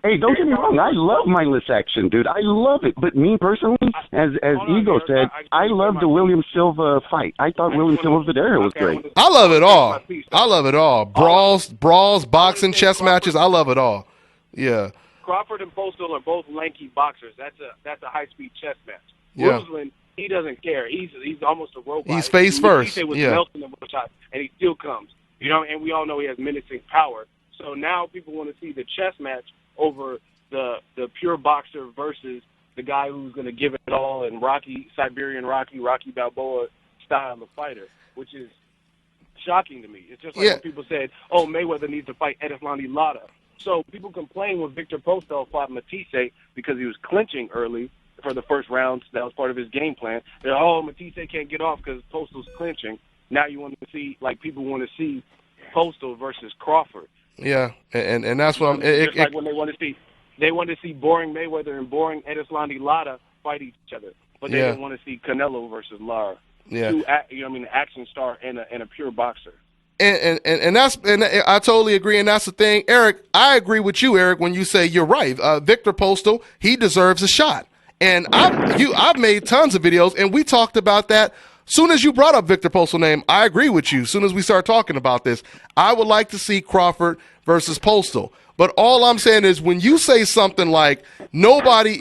Hey, don't get me wrong. I love mindless action, dude. I love it. But me personally, as Ego said, I love the William Silva fight. I thought William Silva Federa was great. I love it all. I love it all. Brawls, boxing, chess matches. I love it all. Yeah. Crawford and Postol are both lanky boxers. That's a high-speed chess match. Yeah. Ruslan, he doesn't care. He's almost a robot. He's face first. He was Nelson and he still comes. And we all know he has menacing power. So now people want to see the chess match over the pure boxer versus the guy who's going to give it all and Siberian Rocky Balboa style of fighter, which is shocking to me. It's just like when people said, Mayweather needs to fight Edeslani Lara. So people complain when Viktor Postol fought Matisse because he was clinching early for the first rounds. That was part of his game plan. They're, Matisse can't get off because Postol's clinching. now you want to see, like, people want to see Postol versus Crawford. Yeah, and that's what I'm. Just like when they want to see boring Mayweather and boring Edeslandi Lara fight each other, but they didn't want to see Canelo versus Lara. Yeah, an action star and a pure boxer. And I totally agree, and that's the thing, Eric. I agree with you, Eric, when you say you're right. Viktor Postol, he deserves a shot, and I've made tons of videos, and we talked about that. Soon as you brought up Viktor Postol name, I agree with you. Soon as we start talking about this, I would like to see Crawford versus Postol. But all I'm saying is when you say something like nobody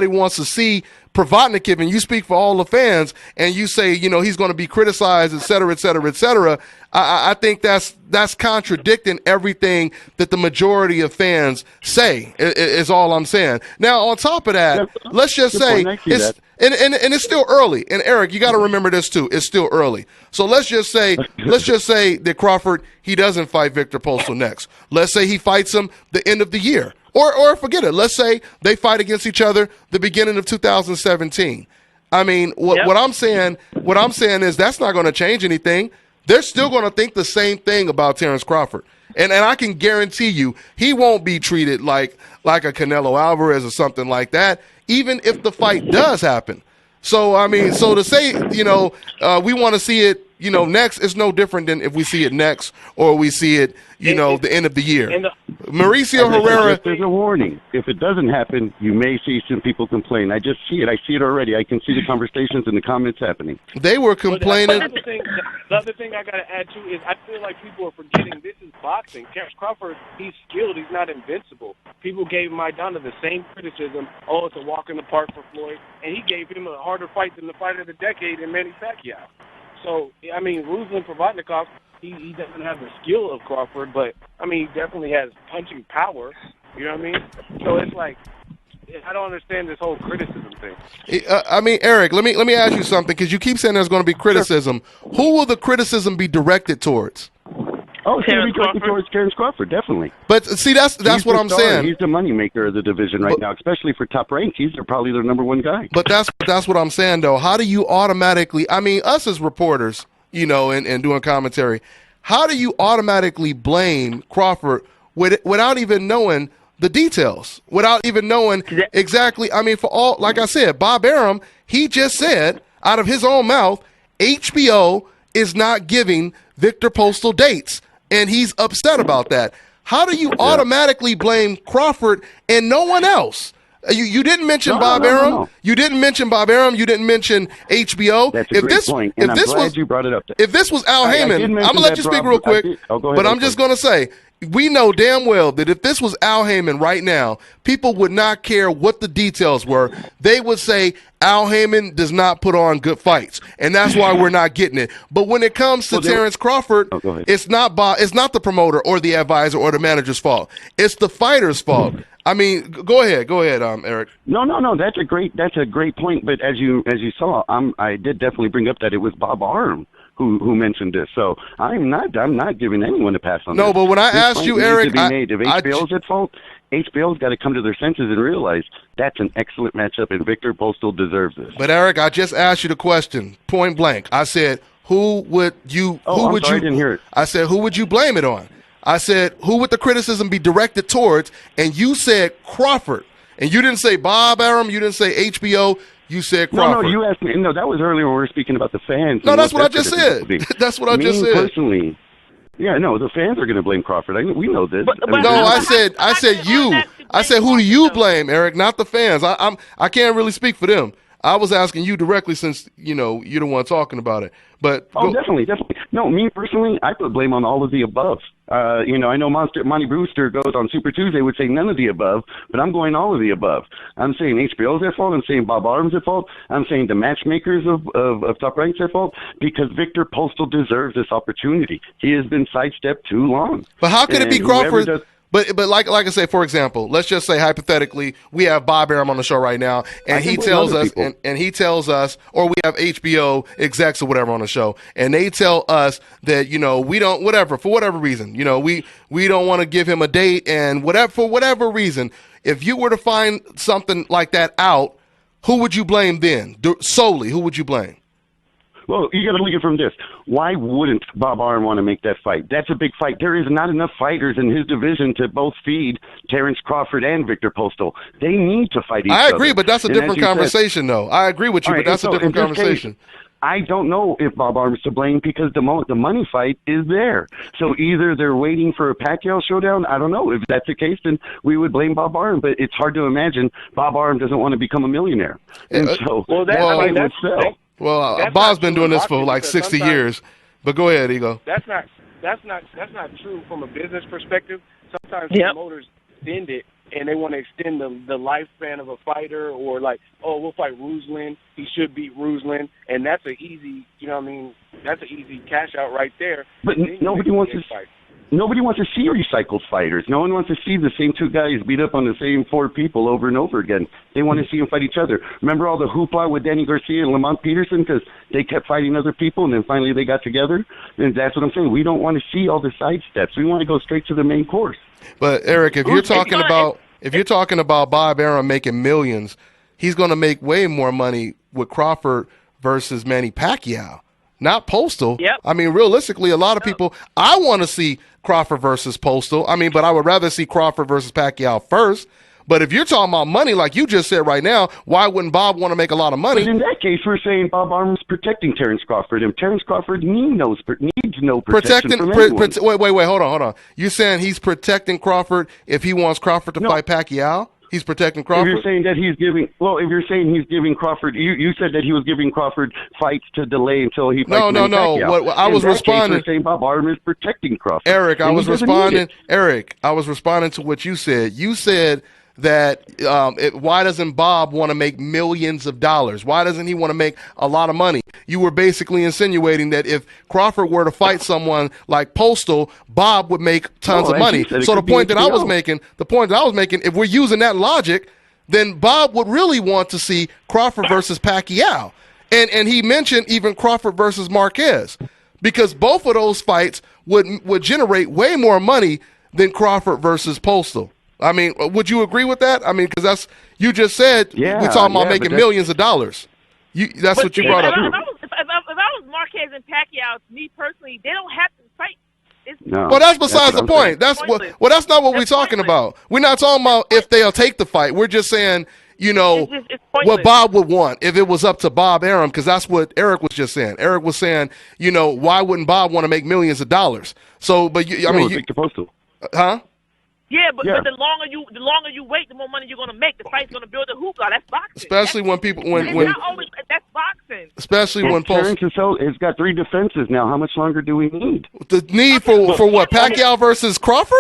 wants to see Provodnikov, and you speak for all the fans, and you say, he's going to be criticized, et cetera, et cetera, et cetera, I think that's contradicting everything that the majority of fans say, is all I'm saying. Now, on top of that, let's just say it's it's still early. And Eric, you got to remember this too. It's still early. So let's just say that Crawford, he doesn't fight Viktor Postol next. Let's say he fights him the end of the year. Or forget it. Let's say they fight against each other the beginning of 2017. I mean, what I'm saying is that's not going to change anything. They're still going to think the same thing about Terrence Crawford. And I can guarantee you he won't be treated like a Canelo Alvarez or something like that, even if the fight does happen. So, I mean, to say, we want to see it, next, it's no different than if we see it next or we see it, the end of the year. Mauricio Herrera. There's a warning. If it doesn't happen, you may see some people complain. I see it already. I can see the conversations and the comments happening. They were complaining. The other thing I got to add, too, is I feel like people are forgetting this is boxing. Terrence Crawford, he's skilled. He's not invincible. People gave Maidana the same criticism. Oh, it's a walk in the park for Floyd. And he gave him a harder fight than the fight of the decade in Manny Pacquiao. So, I mean, Ruslan Provodnikov, he doesn't have the skill of Crawford, but, I mean, he definitely has punching power. You know what I mean? So it's like, I don't understand this whole criticism thing. I mean, Eric, let me ask you something, because you keep saying there's going to be criticism. Sure. Who will the criticism be directed towards? Oh, it's going to be directed towards Terrence Crawford, definitely. But see, that's what I'm saying. He's the moneymaker of the division right now, especially for top rank. He's probably their number one guy. But that's what I'm saying, though. How do you automatically? I mean, us as reporters, and doing commentary, how do you automatically blame Crawford without even knowing the details, without even knowing exactly? I mean, for all, like I said, Bob Arum, he just said out of his own mouth, HBO is not giving Viktor Postol dates. And he's upset about that. How do you automatically blame Crawford and no one else? You didn't mention Bob Arum. No. You didn't mention Bob Arum. You didn't mention HBO. That's a great point. And I'm glad you brought it up. If this was Al Heyman, I'm going to let you speak real quick. Go ahead, but I'm just going to say, we know damn well that if this was Al Heyman right now, people would not care what the details were. They would say Al Heyman does not put on good fights, and that's why we're not getting it. But when it comes to Terrence Crawford, it's not the promoter or the advisor or the manager's fault. It's the fighter's fault. I mean, go ahead, Eric. No. That's a great point. But as you saw, I did definitely bring up that it was Bob Arum who mentioned this. So I'm not giving anyone a pass on this. No, but when I asked you, Eric, if HBO's at fault, HBO's got to come to their senses and realize that's an excellent matchup, and Viktor Postol deserves this. But Eric, I just asked you the question, point blank. I said, who would you? I didn't hear it. I said, who would you blame it on? I said, who would the criticism be directed towards? And you said Crawford. And you didn't say Bob Arum. You didn't say HBO. You said Crawford. No, you asked me. No, that was earlier when we were speaking about the fans. No, that's what I just said. That's what I just said. Personally, yeah, no, the fans are going to blame Crawford. We know this. I said you. I said, who do you blame, Eric? Not the fans. I can't really speak for them. I was asking you directly since, you're the one talking about it. But definitely. No, me personally, I put blame on all of the above. I know Monty Brewster goes on Super Tuesday would say none of the above, but I'm going all of the above. I'm saying HBO's at fault. I'm saying Bob Arum's at fault. I'm saying the matchmakers of Top Rank's at fault because Viktor Postol deserves this opportunity. He has been sidestepped too long. But how could it be Crawford? But like I say, for example, let's just say hypothetically, we have Bob Arum on the show right now, and he tells us, or we have HBO execs or whatever on the show, and they tell us that we don't, for whatever reason, we don't want to give him a date, and for whatever reason, if you were to find something like that out, who would you blame then? Solely, who would you blame? Well, you got to look at it from this. Why wouldn't Bob Arum want to make that fight? That's a big fight. There is not enough fighters in his division to both feed Terrence Crawford and Viktor Postol. They need to fight each other. I agree, but that's a different conversation, though. I agree with you, but that's a different conversation. I don't know if Bob Arum's to blame because the money fight is there. So either they're waiting for a Pacquiao showdown. I don't know. If that's the case, then we would blame Bob Arum. But it's hard to imagine Bob Arum doesn't want to become a millionaire. And so Bob's been doing this for like 60 years. But go ahead, Ego. That's not true from a business perspective. Sometimes promoters extend it, and they want to extend the lifespan of a fighter, or like, oh, we'll fight Ruslan. He should beat Ruslan, and that's an easy, that's an easy cash out right there. But nobody wants to fight. Nobody wants to see recycled fighters. No one wants to see the same two guys beat up on the same four people over and over again. They want to see them fight each other. Remember all the hoopla with Danny Garcia and Lamont Peterson because they kept fighting other people, and then finally they got together? And that's what I'm saying. We don't want to see all the side steps. We want to go straight to the main course. But Eric, if you're talking about Bob Arum making millions, he's going to make way more money with Crawford versus Manny Pacquiao, not Postol. Yep. I mean, realistically, a lot of people, I want to see Crawford versus Postol. I mean, but I would rather see Crawford versus Pacquiao first. But if you're talking about money, like you just said right now, why wouldn't Bob want to make a lot of money? But in that case, we're saying Bob Arum's protecting Terrence Crawford, and Terrence Crawford needs no protection from anyone. Wait, hold on. You're saying he's protecting Crawford if he wants Crawford to fight Pacquiao? He's protecting Crawford? If you're saying that he's giving Crawford, you said that he was giving Crawford fights to delay until he fights Manny Pacquiao. I was responding. We're saying Bob Arum is protecting Crawford. Eric, I was responding to what you said. You said that why doesn't Bob want to make millions of dollars? Why doesn't he want to make a lot of money? You were basically insinuating that if Crawford were to fight someone like Postol, Bob would make tons of money. So the point that I was making, if we're using that logic, then Bob would really want to see Crawford versus Pacquiao. And he mentioned even Crawford versus Marquez, because both of those fights would generate way more money than Crawford versus Postol. I mean, would you agree with that? I mean, because you just said we're talking about making millions of dollars. That's what you brought up. If I was Marquez and Pacquiao, me personally, they don't have to fight. Well, that's besides the point. That's not what we're talking about. We're not talking about if they'll take the fight. We're just saying, it's what Bob would want if it was up to Bob Arum, because that's what Eric was just saying. Eric was saying, why wouldn't Bob want to make millions of dollars? So, but Viktor Postol. Huh? Yeah, but the longer you wait, the more money you're gonna make. The fight's gonna build a hoopla. That's boxing. Especially when that's boxing. Especially when Terrence has got 3 defenses now. How much longer do we need? The need for what? Pacquiao versus Crawford?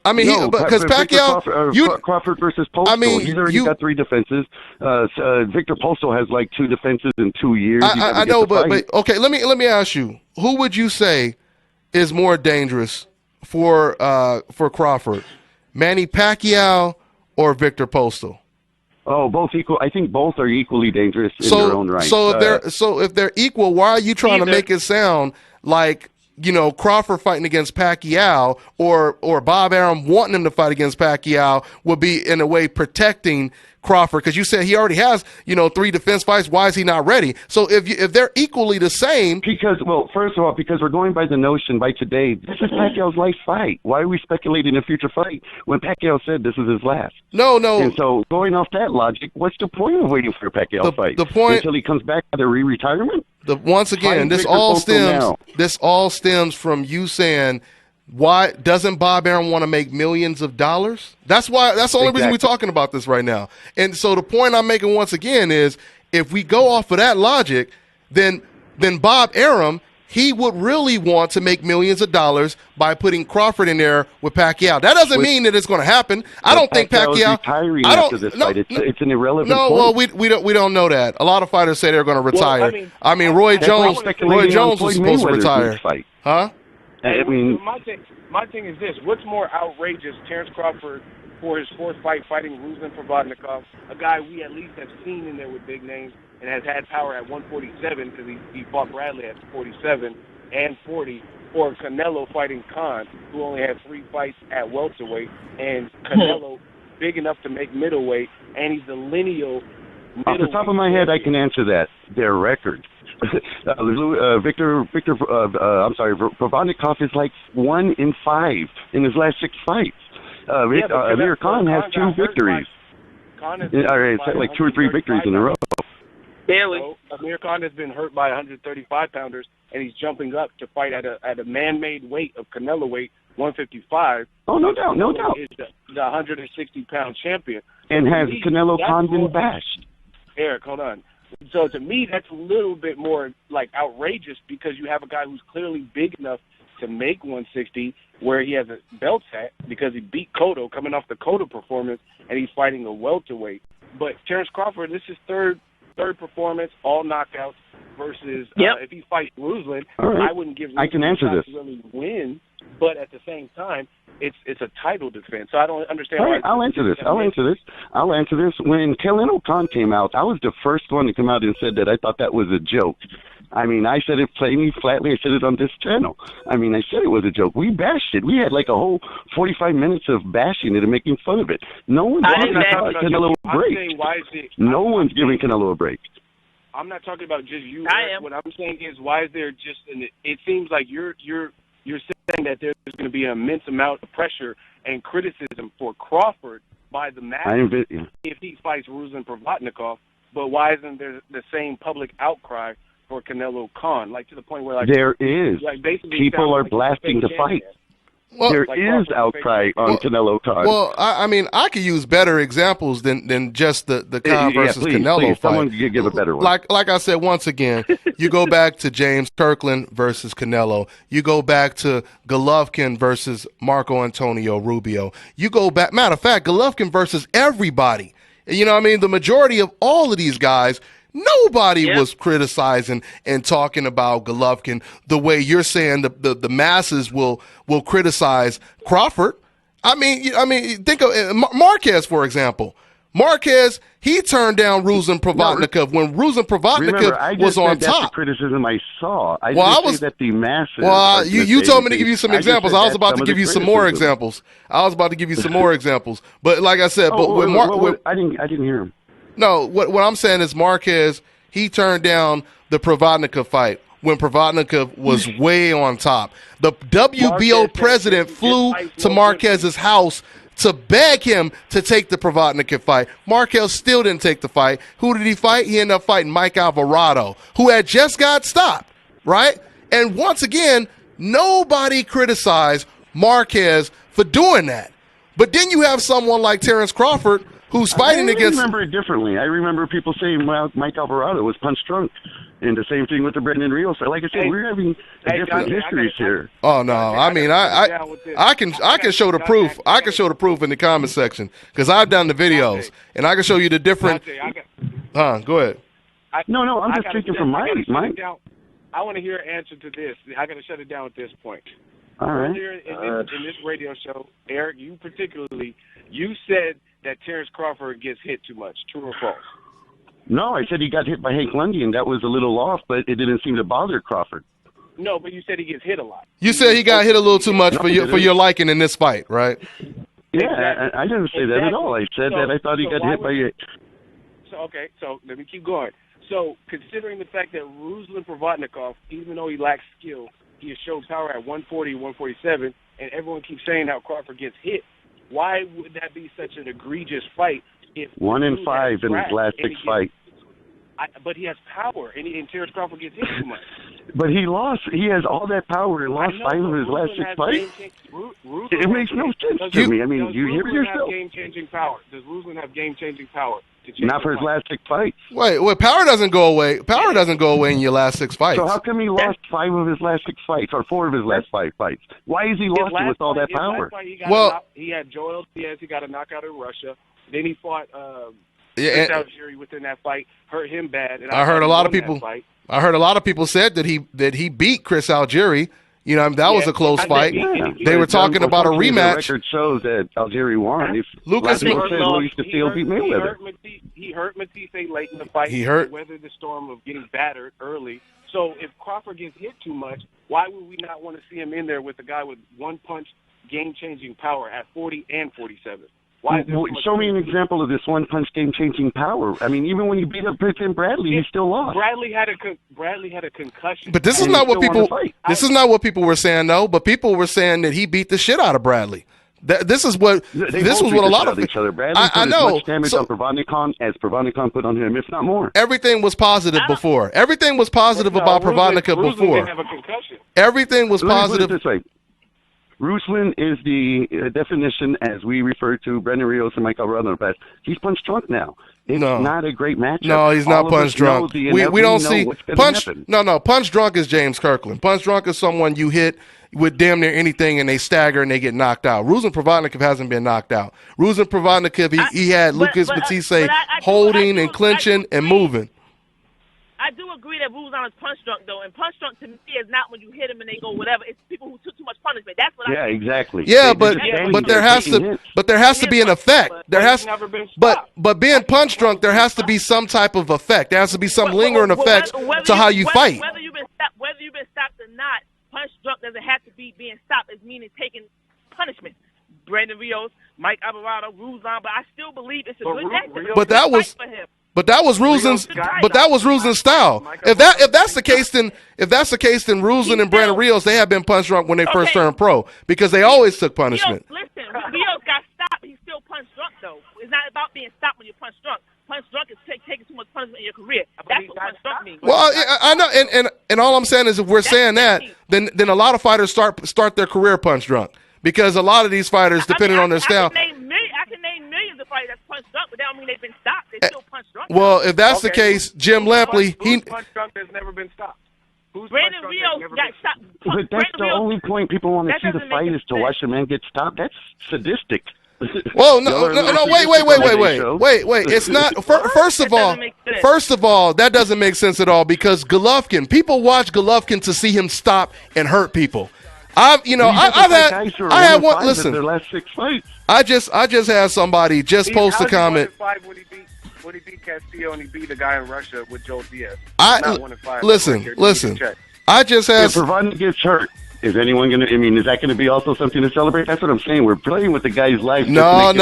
I mean, because Pacquiao, Crawford versus Postol. I mean, he's already got 3 defenses. Viktor Postol has like 2 defenses in 2 years. I know, but okay. Let me ask you: who would you say is more dangerous for Crawford, Manny Pacquiao or Viktor Postol? Oh, both equal. I think both are equally dangerous in their own right. So if they're equal, why are you trying to make it sound like Crawford fighting against Pacquiao or Bob Arum wanting him to fight against Pacquiao would be in a way protecting Crawford? Because you said he already has 3 defense fights. Why is he not ready? So if they're equally the same, because first of all, because we're going by the notion by today, this is Pacquiao's last fight. Why are we speculating a future fight when Pacquiao said this is his last? No. And so going off that logic, what's the point of waiting for a Pacquiao fight? The point until he comes back out of retirement. Once again, this all stems from you saying, why doesn't Bob Arum want to make millions of dollars? That's the only reason we're talking about this right now. And so the point I'm making once again is, if we go off of that logic, then Bob Arum, he would really want to make millions of dollars by putting Crawford in there with Pacquiao. That doesn't mean that it's going to happen. I don't think Pacquiao. Retiring after this fight. It's an irrelevant point. Well, we don't know that. A lot of fighters say they're going to retire. Roy Jones was supposed to retire. Huh? I mean, my thing is this: what's more outrageous, Terrence Crawford for his 4th fight fighting Ruslan Provodnikov, a guy we at least have seen in there with big names and has had power at 147 because he fought Bradley at 47 and 40, or Canelo fighting Khan, who only had 3 fights at welterweight, and Canelo big enough to make middleweight, and he's the lineal. Off the top of my head, I can answer that. Their records. Provodnikov is like 1 in 5 in his last 6 fights. Amir Khan has 2 victories. Like 2 or 3 victories in a row. Barely. Amir Khan has been hurt by 135-pounders, and he's jumping up to fight at a man-made weight of Canelo weight, 155. Oh, no doubt. Is the 160-pound champion. And has Canelo Khan been bashed? Eric, hold on. So to me, that's a little bit more like outrageous because you have a guy who's clearly big enough to make 160 where he has a belt at because he beat Cotto coming off the Cotto performance, and he's fighting a welterweight. But Terrence Crawford, this is third performance, all knockouts versus if he fights Ruslan, right. I wouldn't give Ruslan I can answer this. to really win, but at the same time, it's a title defense. So I don't understand All why. right, I'll answer this. When Canelo Khan came out, I was the first one to come out and said that I thought that was a joke. I mean, I said it plainly, flatly. I said it on this channel. I mean, I said it was a joke. We bashed it. We had like a whole 45 minutes of bashing it and making fun of it. No one's giving Canelo a break. No one's giving Canelo a break. I'm not talking about just you. I am. What I'm saying is, why is there just it seems like you're saying that there's going to be an immense amount of pressure and criticism for Crawford by the masses if he fights Ruslan Provodnikov, but why isn't there the same public outcry for Canelo Khan? Like to the point where like there is. Like basically people are blasting to fight. Well, there is outcry on Canelo Khan. Well, I mean, I could use better examples than just the Khan versus Canelo fight. Someone could give a better one. Like I said, once again, you go back to James Kirkland versus Canelo. You go back to Golovkin versus Marco Antonio Rubio. You go back, matter of fact, Golovkin versus everybody. You know what I mean? The majority of all of these guys, nobody was criticizing and talking about Golovkin the way you're saying the masses will criticize Crawford. I mean, think of Marquez, for example. Marquez, he turned down Ruslan Provodnikov when Ruslan Provodnikov was on top. That's the criticism I saw. I didn't say that the masses. Well, you told me to give you some examples. I was about to give you some more examples. But like I said, I didn't hear him. No, what I'm saying is Marquez, he turned down the Provodnikov fight when Provodnikov was way on top. The WBO president flew to Marquez's house to beg him to take the Provodnikov fight. Marquez still didn't take the fight. Who did he fight? He ended up fighting Mike Alvarado, who had just got stopped, right? And once again, nobody criticized Marquez for doing that. But then you have someone like Terrence Crawford who's fighting against... I remember it differently. I remember people saying, well, Mike Alvarado was punch drunk. And the same thing with the Brendan Rios. Like I said, we're having different histories here. Oh, no. I mean, I can show the proof. I can show the proof in the comment section because I've done the videos. And I can show you the different... Go ahead. No, I'm just speaking from my... I want to hear an answer to this. I got to shut it down at this point. All right. Earlier in this radio show, Eric, you particularly, you said that Terrence Crawford gets hit too much. True or false? No, I said he got hit by Hank Lundy, and that was a little off, but it didn't seem to bother Crawford. No, but you said he gets hit a lot. You said he got hit a little too much for your liking in this fight, right? Yeah, exactly. I didn't say that at all. I said that I thought he got hit by it. So let me keep going. So considering the fact that Ruslan Provodnikov, even though he lacks skill, he has showed power at 140, 147, and everyone keeps saying how Crawford gets hit. Why would that be such an egregious fight? If 1 in 5 in his last 6 fights. But he has power, and Terrence Crawford gets hit too much. But he lost. He has all that power and lost 5 of his last 6 fights. It makes no sense to me. I mean, you hear yourself. Game-changing power. Does Ruslan have game-changing power? Not for his last 6 fights. Wait, power doesn't go away. Power doesn't go away in your last 6 fights. So how come he lost 5 of his last 6 fights, or 4 of his last 5 fights? Why is he lost it with all that power? He had Joel Diaz. He got a knockout in Russia. Then he fought Chris Algieri within that fight, hurt him bad. And I heard a lot of people. I heard a lot of people said that he beat Chris Algieri. You know, that was a close fight. They were talking about a rematch. The record shows that Algieri won. If Lucas said Luis Castillo beat Mayweather. He hurt Matisse late in the fight. He hurt. Weathered the storm of getting battered early. So if Crawford gets hit too much, why would we not want to see him in there with a guy with one punch, game-changing power at 40 and 47? Show me an example of this one-punch game-changing power. I mean, even when you beat up Tim Bradley, he still lost. Bradley had a concussion. But this is not what people. This is not what people were saying, though. But people were saying that he beat the shit out of Bradley. This was what a lot of each other. Bradley put as much damage on Provodnikov as Provodnikov put on him, if not more. Everything was positive before. Everything was positive about Provodnikov before. Didn't have a concussion. Everything was positive. Let me put it this way. Ruslan is the definition, as we refer to Brendan Rios and Mike Alvarado in the past. He's punch drunk now. It's not a great matchup. No, he's not punch drunk. We don't see punch. No. Punch drunk is James Kirkland. Punch drunk is someone you hit with damn near anything and they stagger and they get knocked out. Ruslan Provodnikov hasn't been knocked out. Ruslan Provodnikov, he had Lucas Matisse holding and clinching and moving. I do agree that Ruslan is punch drunk, though, and punch drunk to me is not when you hit him and they go whatever. It's people who took too much punishment. That's what I think. Exactly. Yeah, but there has to be an effect. But being punch drunk, there has to be some type of effect. There has to be some lingering effect to how you fight. Whether you've been stopped or not, punch drunk doesn't have to be being stopped. It's meaning taking punishment. Brandon Rios, Mike Alvarado, Ruslan, but I still believe it's a good matchup. But that was Ruslan's style. If that's the case, then Ruslan and Brandon Rios, they have been punch drunk when they first turned pro because they always took punishment. Rios got stopped. He's still punch drunk though. It's not about being stopped when you're punch drunk. Punch drunk is taking too much punishment in your career. That's what punch drunk means. Well, I know, and all I'm saying is if we're saying that, then a lot of fighters start their career punch drunk because a lot of these fighters, depending on their style. I can name millions of fighters that's punch drunk, but that don't mean they've been stopped. They still punch drunk. Well, if that's the case, Jim Lampley, who's punch drunk has never been stopped. Brandon Rios got stopped. But that's the only point people want to see the fight is to watch a man get stopped. That's sadistic. Whoa, no, wait. It's not. First of all, that doesn't make sense at all because Golovkin. People watch Golovkin to see him stop and hurt people. I had one. Listen, their last 6 fights. I just had somebody just post a comment. When he beat Castillo and he beat the guy in Russia with Joel Diaz. Listen. I just had. If Provodnikov gets hurt, is anyone going to? I mean, is that going to be also something to celebrate? That's what I'm saying. We're playing with the guy's life. No.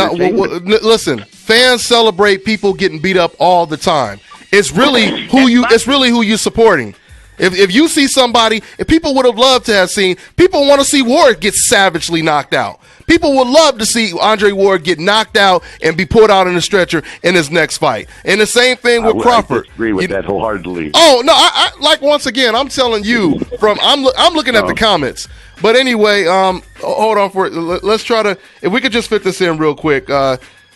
Listen, fans celebrate people getting beat up all the time. It's really who you supporting. If you see somebody, if people would have loved to have seen, people want to see Ward get savagely knocked out. People would love to see Andre Ward get knocked out and be pulled out in a stretcher in his next fight. And the same thing with Crawford. I agree with that wholeheartedly. Oh no, I like once again, I'm telling you I'm looking at the comments. But anyway, hold on for it. Let's try to, if we could just fit this in real quick.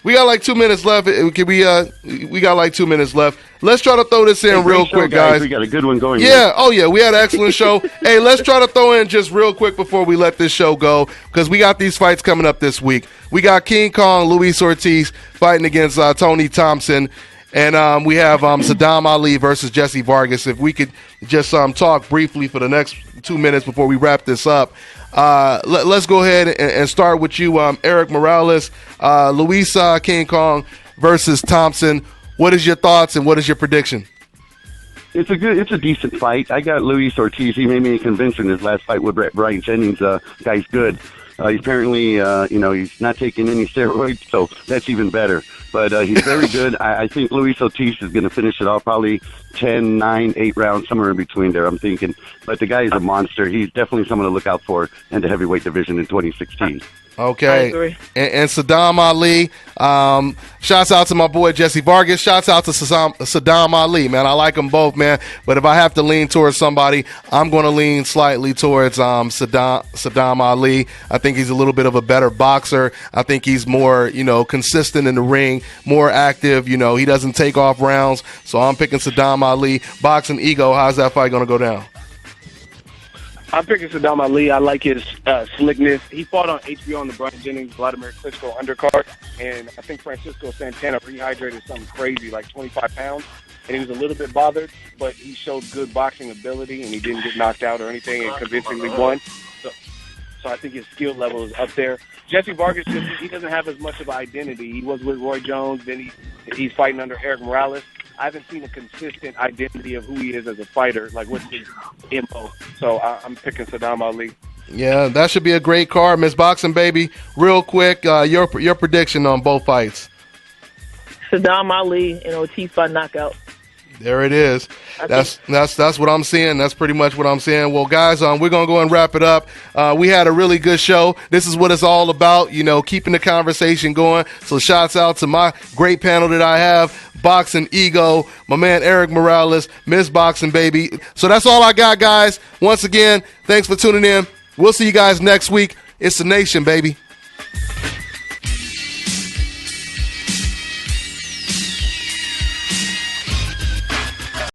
We got like 2 minutes left. We got like 2 minutes left. Let's try to throw this in real quick, guys. We got a good one going. Yeah. Oh, yeah. We had an excellent show. Hey, let's try to throw in just real quick before we let this show go because we got these fights coming up this week. We got King Kong, Luis Ortiz fighting against Tony Thompson. And we have Sadam Ali versus Jesse Vargas. If we could just talk briefly for the next 2 minutes before we wrap this up. Let's go ahead and start with you, Eric Morales, Luis King Kong versus Thompson. What is your thoughts and what is your prediction? It's a decent fight. I got Luis Ortiz. He made me convincing his last fight with Brian Jennings. Guy's good. Apparently, he's not taking any steroids, so that's even better. But he's very good. I think Luis Ortiz is going to finish it off probably 10, 9, 8 rounds, somewhere in between there, I'm thinking. But the guy is a monster. He's definitely someone to look out for in the heavyweight division in 2016. Okay. And Sadam Ali, shouts out to my boy Jesse Vargas. Shouts out to Sadam Ali, man. I like them both, man. But if I have to lean towards somebody, I'm going to lean slightly towards Sadam Ali. I think he's a little bit of a better boxer. I think he's more, consistent in the ring, more active. He doesn't take off rounds. So I'm picking Sadam Ali. Boxing ego, how's that fight going to go down? I'm picking Sadam Ali. I like his slickness. He fought on HBO on the Brian Jennings, Vladimir Klitschko undercard, and I think Francisco Santana rehydrated something crazy, like 25 pounds, and he was a little bit bothered, but he showed good boxing ability, and he didn't get knocked out or anything and convincingly won. So I think his skill level is up there. Jesse Vargas, he doesn't have as much of an identity. He was with Roy Jones, then he's fighting under Eric Morales. I haven't seen a consistent identity of who he is as a fighter, like what's his MO. So I'm picking Sadam Ali. Yeah, that should be a great card. Miss Boxing Baby, real quick, your prediction on both fights. Sadam Ali and Ortiz by knockout. There it is. That's what I'm seeing. That's pretty much what I'm saying. Well, guys, we're gonna go and wrap it up. We had a really good show. This is what it's all about, keeping the conversation going. So, shouts out to my great panel that I have: Boxing Ego, my man Eric Morales, Miss Boxing Baby. So that's all I got, guys. Once again, thanks for tuning in. We'll see you guys next week. It's the Nation, baby.